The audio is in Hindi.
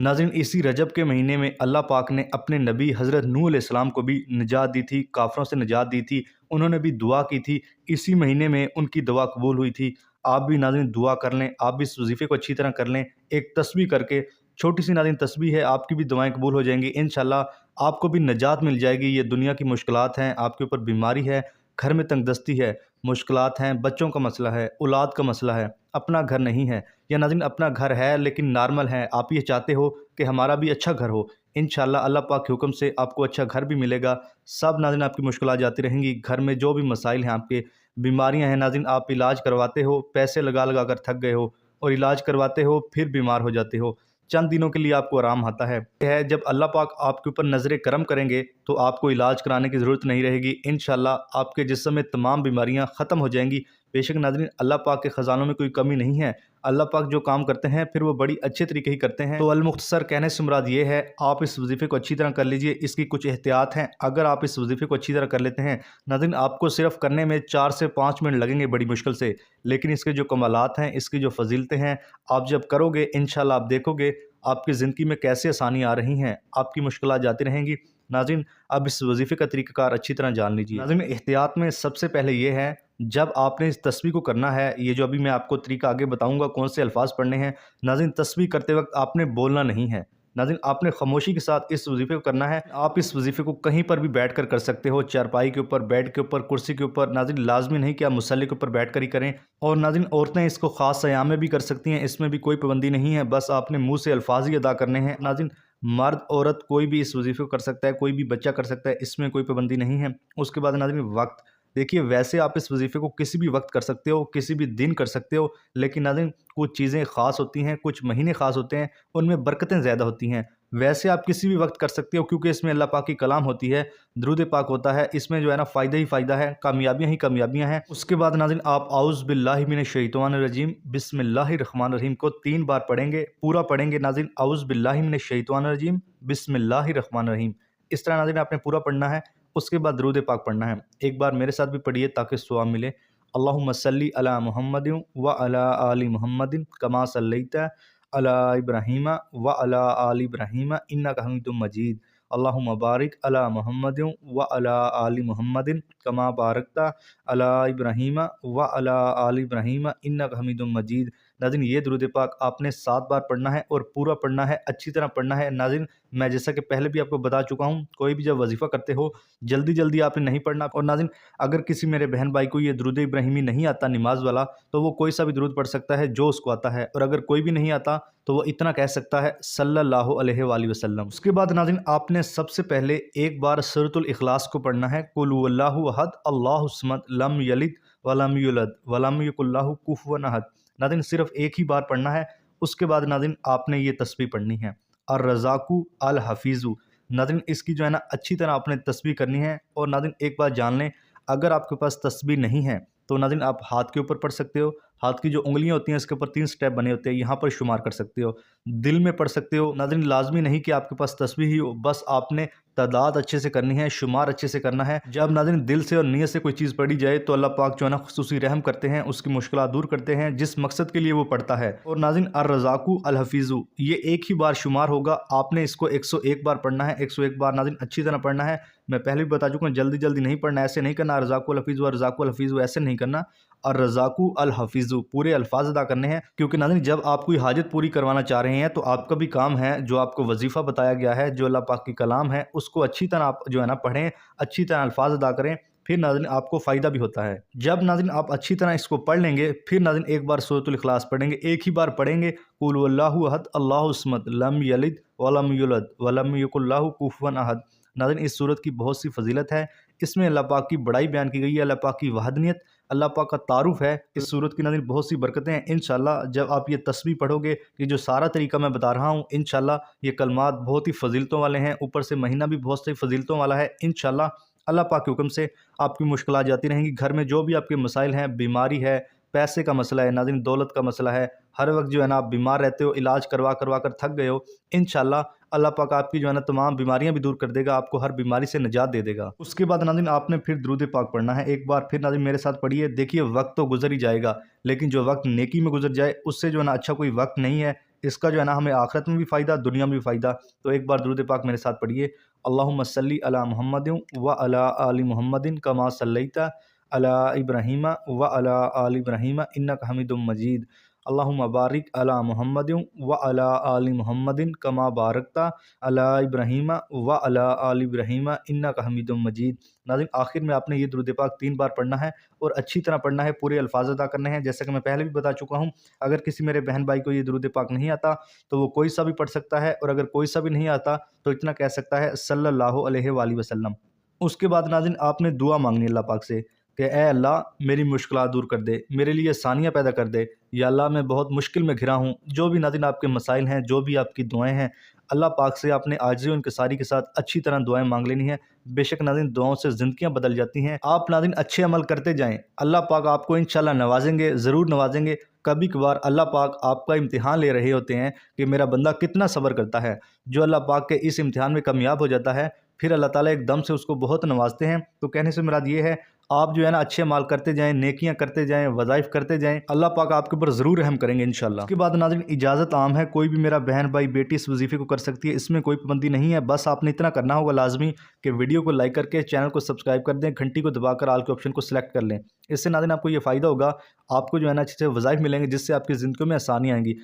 नाज़रीन, इसी रजब के महीने में अल्लाह पाक ने अपने नबी हज़रत नूह अलैहिस्सलाम को भी निजात दी थी, काफ़िरों से निजात दी थी। उन्होंने भी दुआ की थी, इसी महीने में उनकी दुआ कबूल हुई थी। आप भी नाज़रीन दुआ कर लें, आप भी इस वज़ीफ़े को अच्छी तरह कर लें। एक तस्बीह करके, छोटी सी नाज़रीन तस्बीह है, आपकी भी दुआएँ कबूल हो जाएँगी इंशाअल्लाह। आपको भी निजात मिल जाएगी। ये दुनिया की मुश्किलात हैं, आपके ऊपर बीमारी है, घर में तंगदस्ती है, मुश्किलात हैं, बच्चों का मसला है, औलाद का मसला है, अपना घर नहीं है, या नाज़रीन अपना घर है लेकिन नॉर्मल है, आप ये चाहते हो कि हमारा भी अच्छा घर हो। इंशाअल्लाह अल्लाह पाक के हुक्म से आपको अच्छा घर भी मिलेगा। सब नाज़रीन आपकी मुश्किलात जाती रहेंगी। घर में जो भी मसाइल हैं आपके, बीमारियां हैं नाज़रीन, आप इलाज करवाते हो, पैसे लगा लगा कर थक गए हो, और इलाज करवाते हो फिर बीमार हो जाते हो। चंद दिनों के लिए आपको आराम आता है। जब अल्लाह पाक आपके ऊपर नज़र करम करेंगे तो आपको इलाज कराने की ज़रूरत नहीं रहेगी। इंशाअल्लाह आपके जिस्म में तमाम बीमारियां ख़त्म हो जाएंगी। बेशक नाज़रीन अल्लाह पाक के ख़जानों में कोई कमी नहीं है। अल्लाह पाक जो काम करते हैं फिर वो बड़ी अच्छे तरीके ही करते हैं। तो अल-मुख्तसर कहने से मुराद ये है, आप इस वजीफ़े को अच्छी तरह कर लीजिए। इसकी कुछ एहतियात हैं, अगर आप इस वजीफ़े को अच्छी तरह कर लेते हैं नाज़रीन, आपको सिर्फ करने में 4 से 5 मिनट लगेंगे बड़ी मुश्किल से, लेकिन इसके जो कमालात हैं, इसकी जो फजीलतें हैं, आप जब करोगे इंशाअल्लाह आप देखोगे आपकी ज़िंदगी में कैसे आसानी आ रही हैं, आपकी मुश्किलात जाती रहेंगी। नाज़रीन अब इस वजीफ़े का तरीक़ाकार अच्छी तरह जान लीजिए। नाज़रीन एहतियात में सबसे पहले ये है, जब आपने इस तस्बीह को करना है, ये जो अभी मैं आपको तरीका आगे बताऊंगा कौन से अल्फाज पढ़ने हैं, नाज़रीन तस्बीह करते वक्त आपने बोलना नहीं है। नाज़रीन आपने खामोशी के साथ इस वजीफ़े को करना है। आप इस वजीफ़े को कहीं पर भी बैठ कर सकते हो, चारपाई के ऊपर, बेड के ऊपर, कुर्सी के ऊपर। नाज़रीन लाजमी नहीं कि आप मुसल्ले के ऊपर बैठ कर ही करें। और नाज़रीन औरतें इसको ख़ास अयाम में भी कर सकती हैं, इसमें भी कोई पाबंदी नहीं है, बस आपने मुँह से अल्फाज ही अदा करने हैं। नाज़रीन मर्द औरत कोई भी इस वजीफ़े को कर सकता है, कोई भी बच्चा कर सकता है, इसमें कोई पाबंदी नहीं है। उसके बाद नाज़रीन वक्त देखिए, वैसे आप इस वजीफ़े को किसी भी वक्त कर सकते हो, किसी भी दिन कर सकते हो, लेकिन नाज़रीन कुछ चीज़ें ख़ास होती हैं, कुछ महीने ख़ास होते हैं, उनमें बरकतें ज़्यादा होती हैं। वैसे आप किसी भी वक्त कर सकते हो, क्योंकि इसमें अल्लाह पाक की कलाम होती है, दुरूद पाक होता है, इसमें जो है ना फ़ायदा ही फ़ायदा है, कामयाबियाँ ही कामयाबियाँ हैं। उसके बाद नाज़रीन आप औज़ु बिल्लाहि मिनश शैतानिर रजीम बिस्मिल्लाहिर रहमानिर रहीम को 3 बार पढ़ेंगे, पूरा पढ़ेंगे नाज़रीन, औज़ु बिल्लाहि मिनश शैतानिर रजीम बिस्मिल्लाहिर रहमानिर रहीम। इस तरह नाज़रीन आपने पूरा पढ़ना है। उसके बाद दुरूद पाक पढ़ना है। एक बार मेरे साथ भी पढ़िए ताकि सवाब मिले। अल्लाहुम्मा सल्ली अला मुहम्मदिन व अला आलि मुहम्मदिन कमा सल्लैता अला इब्राहीम व अला आलि इब्राहीम इन्नका हमीदुम मजीद। अल्लाहुम्मा बारिक अला मुहम्मदिन व अला आलि मुहम्मदिन कमा बारकता अला इब्राहीम व अला आलि इब्राहीम इन्नका हमीदुम मजीद। नाज़रीन ये दुरूद पाक आपने 7 बार पढ़ना है और पूरा पढ़ना है, अच्छी तरह पढ़ना है। नाज़रीन मैं जैसा कि पहले भी आपको बता चुका हूँ, कोई भी जब वजीफ़ा करते हो जल्दी जल्दी आपने नहीं पढ़ना। और नाज़रीन अगर किसी मेरे बहन भाई को ये दुरूद इब्राहिमी नहीं आता नमाज वाला, तो वो कोई सा भी दुरूद पढ़ सकता है जो उसको आता है, और अगर कोई भी नहीं आता तो वो इतना कह सकता है सल्लल्लाहु अलैहि वसल्लम। उसके बाद नाज़रीन आपने सबसे पहले एक बार सूरतुल इखलास को पढ़ना है। कुल हुवल्लाहु अहद अल्लाहु समद लम यलिद वलम यूलद वलम यकुल लहु कुफुवन अहद। नाज़रीन सिर्फ एक ही बार पढ़ना है। उसके बाद नाज़रीन आपने ये तस्बीह पढ़नी है, और रज़ाकु अल हफीज़ु। नाज़रीन इसकी जो है ना अच्छी तरह आपने तस्बीह करनी है। और नाज़रीन एक बात जान लें, अगर आपके पास तस्बीह नहीं है तो नाज़रीन आप हाथ के ऊपर पढ़ सकते हो। हाथ की जो उंगलियां होती हैं इसके ऊपर 3 स्टेप बने होते हैं, यहाँ पर शुमार कर सकते हो। दिल में पढ़ सकते हो। नाज़रीन लाजमी नहीं कि आपके पास तस्बीह ही हो, बस आपने तादाद अच्छे से करनी है, शुमार अच्छे से करना है। जब नाज़रीन दिल से और नीयत से कोई चीज़ पढ़ी जाए तो अल्लाह पाक जो है ना खुसूसी रहम करते हैं, उसकी मुश्किलात दूर करते हैं जिस मकसद के लिए वो पढ़ता है। और नाज़रीन अर्रज़ाकु अल हफीज़ु ये एक ही बार शुमार होगा, आपने इसको 101 बार पढ़ना है। 101 बार नाज़रीन अच्छी तरह पढ़ना है। मैं पहले भी बता चुका हूँ, जल्दी जल्दी नहीं पढ़ना, ऐसे नहीं करना अर्रज़ाकु अल हफीज़ु अर्रज़ाकु अल हफीज़ु ऐसे नहीं करना, अर्रज़ाकु अल हफीज़ु पूरे अल्फाज अदा करने हैं। क्योंकि नाज़रीन जब आप कोई हाजत पूरी करवाना चाह रहे हैं तो आपका भी काम है, जो आपको वजीफ़ा बताया गया है, जो अल्लाह पाक की कलाम है, उसको अच्छी तरह आप जो है ना पढ़ें, अच्छी तरह अल्फाज अदा करें, फिर नाज़रीन आपको फ़ायदा भी होता है। जब नाज़रीन आप अच्छी तरह इसको पढ़ लेंगे, फिर नाज़रीन एक बार सूरतुल इखलास पढ़ेंगे, एक ही बार पढ़ेंगे। कुल हुवल्लाहु अहद अल्लाहु समद लम यलिद वलम यूलद वलम यकुल लहु कुफुवन अहद। नाज़रीन इस सूरत की बहुत सी फजीलत है, इसमें अल्लाह पाक की बड़ाई बयान की गई है, अल्लाह पाक की वहदनियत, अल्लाह पाक का तारुफ है। इस सूरत की नाज़रीन बहुत सी बरकतें हैं। इंशाअल्लाह जब आप ये तस्बीह पढ़ोगे, ये जो सारा तरीका मैं बता रहा हूँ, इंशाअल्लाह ये कलमात बहुत ही फजीलतों वाले हैं, ऊपर से महीना भी बहुत सी फजीलतों वाला है। इंशाअल्लाह अल्लाह पाक के हुक्म से आपकी मुश्किलात जाती रहेंगी। घर में जो भी आपके मसाइल हैं, बीमारी है, पैसे का मसला है, नाज़रीन दौलत का मसला है, हर वक्त जो है ना आप बीमार रहते हो, इलाज करवा करवा कर थक गए हो, इंशाअल्लाह अल्लाह पाक आपकी जो है ना तमाम बीमारियां भी दूर कर देगा, आपको हर बीमारी से निजात दे देगा। उसके बाद नाज़रीन आपने फिर दुरूद पाक पढ़ना है। एक बार फिर नाज़रीन मेरे साथ पढ़िए। देखिए वक्त तो गुजर ही जाएगा, लेकिन जो वक्त नेकी में गुजर जाए उससे जो है ना अच्छा कोई वक्त नहीं है। इसका जो है ना हमें आखिरत में भी फ़ायदा, दुनिया में भी फ़ायदा। तो एक बार दुरूद पाक मेरे साथ पढ़िए, अल्लाहुम्मा सल्ली अला मुहम्मदिन व अला आलि मुहम्मदिन कमा सल्लैता अला इब्राहीम व अला आलि इब्राहीम इन्नका हमीदुम मजीद। अल्लाहुम्मा बारिक अला मुहम्मदिन व अला आलि मुहम्मदिन कमा बारकता अला इब्राहीम व अला आलि इब्राहीम इन्नका हमीदुम मजीद। नाज़रीन, आखिर में आपने ये दुरूद पाक 3 बार पढ़ना है और अच्छी तरह पढ़ना है, पूरे अल्फाज अदा करने हैं। जैसा कि मैं पहले भी बता चुका हूँ, अगर किसी मेरे बहन भाई को ये दुरूद पाक नहीं आता तो वो कोई सा भी पढ़ सकता है, और अगर कोई सा भी नहीं आता तो इतना कह सकता है सल्लल्लाहु अलैहि वसल्लम। उसके बाद नाज़रीन आपने दुआ मांगनी अल्लाह पाक से कि ए अल्लाह मेरी मुश्किलात दूर कर दे, मेरे लिए आसानियाँ पैदा कर दे। या अल्लाह मैं बहुत मुश्किल में घिरा हूँ। जो भी नाज़रीन आपके मसाइल हैं, जो भी आपकी दुआएं हैं, अल्लाह पाक से आपने आजिज़ी व इंकिसारी के साथ अच्छी तरह दुआएं मांग लेनी है। बेशक नाज़रीन दुआओं से ज़िंदगियाँ बदल जाती हैं। आप नाज़रीन अच्छे अमल करते जाएँ, अल्लाह पाक आपको इंशाल्लाह नवाजेंगे, ज़रूर नवाजेंगे। कभी कभार अल्लाह पाक आपका इम्तिहान ले रहे होते हैं कि मेरा बंदा कितना सब्र करता है। जो अल्लाह पाक के इस इम्तिहान में कामयाब हो जाता है, फिर अल्लाह ताला एकदम से उसको बहुत नवाजते हैं। तो कहने से मुराद ये है, आप जो है ना अच्छे माल करते जाएं, नेकियां करते जाएं, वज़ाइफ करते जाएं, अल्लाह पाक आपके ऊपर ज़रूर रहम करेंगे इंशाल्लाह। उसके बाद नाज़रीन इजाज़त आम है, कोई भी मेरा बहन भाई बेटी इस वजीफ़े को कर सकती है, इसमें कोई पाबंदी नहीं है। बस आपने इतना करना होगा लाजमी कि वीडियो को लाइक करके चैनल को सब्सक्राइब कर दें, घंटी को दबाकर आल के ऑप्शन को सिलेक्ट कर लें। इससे नाज़रीन आपको ये फ़ायदा होगा, आपको जो है ना अच्छे से वज़ाइफ मिलेंगे, जिससे आपकी ज़िंदगी में आसानी आएंगी।